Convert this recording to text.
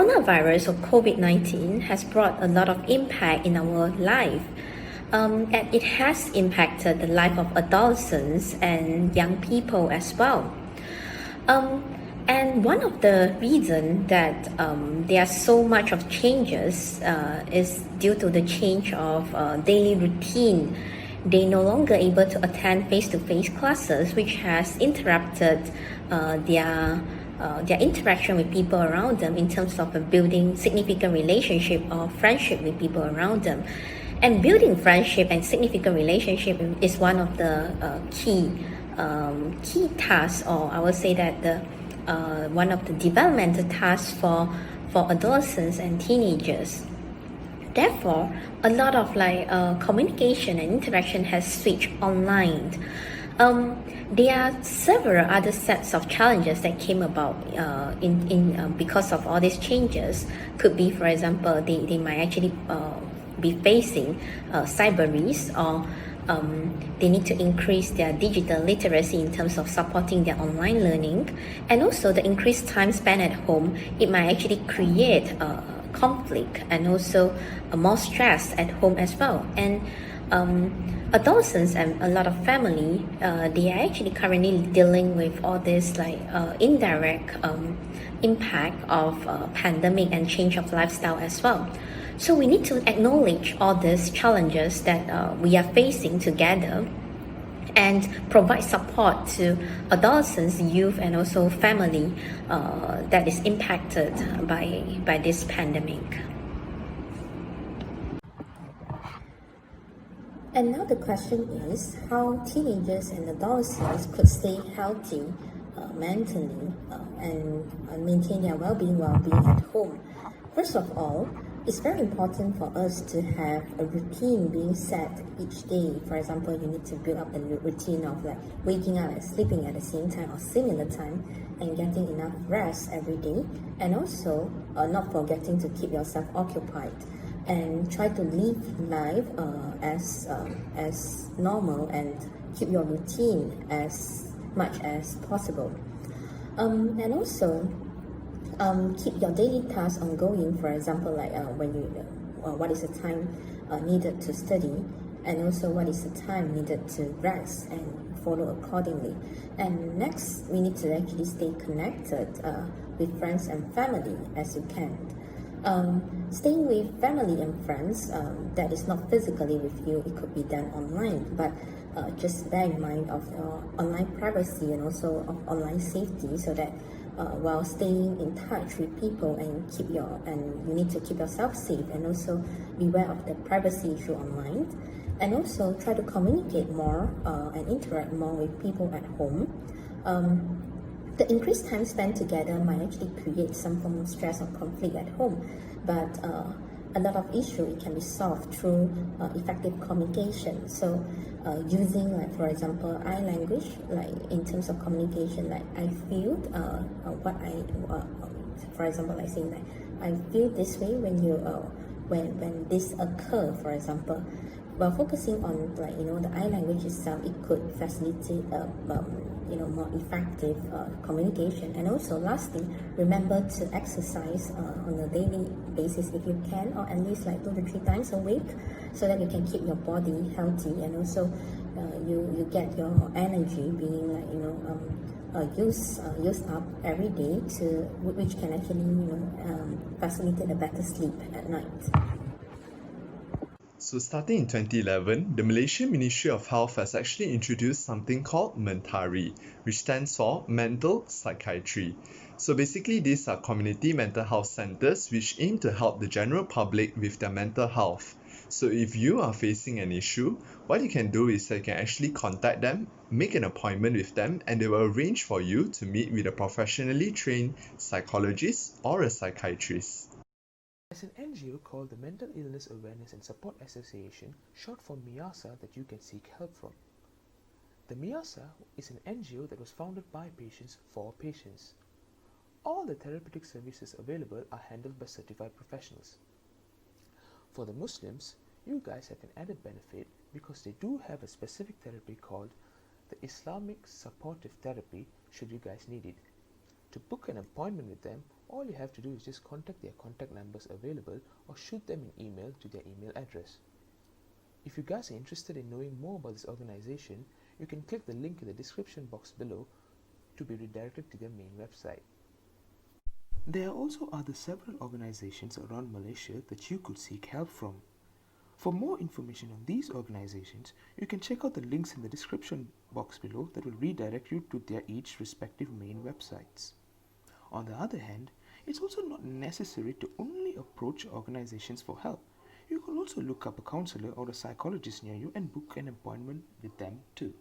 coronavirus or COVID-19 has brought a lot of impact in our life. And it has impacted the life of adolescents and young people as well. And one of the reasons that there are so much of changes is due to the change of daily routine. They no longer able to attend face-to-face classes, which has interrupted their interaction with people around them in terms of building significant relationship or friendship with people around them. And building friendship and significant relationship is one of the key tasks, or I would say that one of the developmental tasks for adolescents and teenagers. Therefore, a lot of communication and interaction has switched online. There are several other sets of challenges that came about because of all these changes. Could be, for example, they might actually be facing cyber risks, or they need to increase their digital literacy in terms of supporting their online learning, and also the increased time spent at home. It might actually create conflict and also more stress at home as well. And adolescents and a lot of family, they are actually currently dealing with all this indirect impact of pandemic and change of lifestyle as well. So we need to acknowledge all these challenges that we are facing together and provide support to adolescents, youth, and also family that is impacted by this pandemic. And now the question is how teenagers and adolescents could stay healthy mentally and maintain their well-being while being at home. First of all, it's very important for us to have a routine being set each day. For example, you need to build up the routine of waking up and sleeping at the same time or similar time, and getting enough rest every day, and also not forgetting to keep yourself occupied and try to live life as normal and keep your routine as much as possible. And also keep your daily tasks ongoing. For example, when you what is the time needed to study, and also what is the time needed to rest, and follow accordingly. And next, we need to actually stay connected with friends and family as you can. Staying with family and friends that is not physically with you, it could be done online, but just bear in mind of online privacy and also of online safety, so that while staying in touch with people and you need to keep yourself safe, and also beware of the privacy issue online, and also try to communicate more and interact more with people at home. The increased time spent together might actually create some form of stress or conflict at home, but a lot of issues it can be solved through effective communication. So using, for example, eye language, in terms of communication, I feel for example, saying I feel this way when you when this occur, for example. While focusing on the eye language itself, it could facilitate more effective communication. And also, lastly, remember to exercise on a daily basis if you can, or at least 2 to 3 times a week, so that you can keep your body healthy, and also you get your energy being used up every day, which can actually facilitate a better sleep at night. So starting in 2011, the Malaysian Ministry of Health has actually introduced something called MENTARI, which stands for Mental Psychiatry. So basically, these are community mental health centers which aim to help the general public with their mental health. So if you are facing an issue, what you can do is that you can actually contact them, make an appointment with them, and they will arrange for you to meet with a professionally trained psychologist or a psychiatrist. There's an NGO called the Mental Illness Awareness and Support Association, short for MIASA, that you can seek help from. The MIASA is an NGO that was founded by patients for patients. All the therapeutic services available are handled by certified professionals. For the Muslims, you guys have an added benefit because they do have a specific therapy called the Islamic Supportive Therapy should you guys need it. To book an appointment with them, all you have to do is just contact their contact numbers available or shoot them an email to their email address. If you guys are interested in knowing more about this organization, you can click the link in the description box below to be redirected to their main website. There are also other several organizations around Malaysia that you could seek help from. For more information on these organizations, you can check out the links in the description box below that will redirect you to their each respective main websites. On the other hand, it's also not necessary to only approach organizations for help. You can also look up a counselor or a psychologist near you and book an appointment with them too.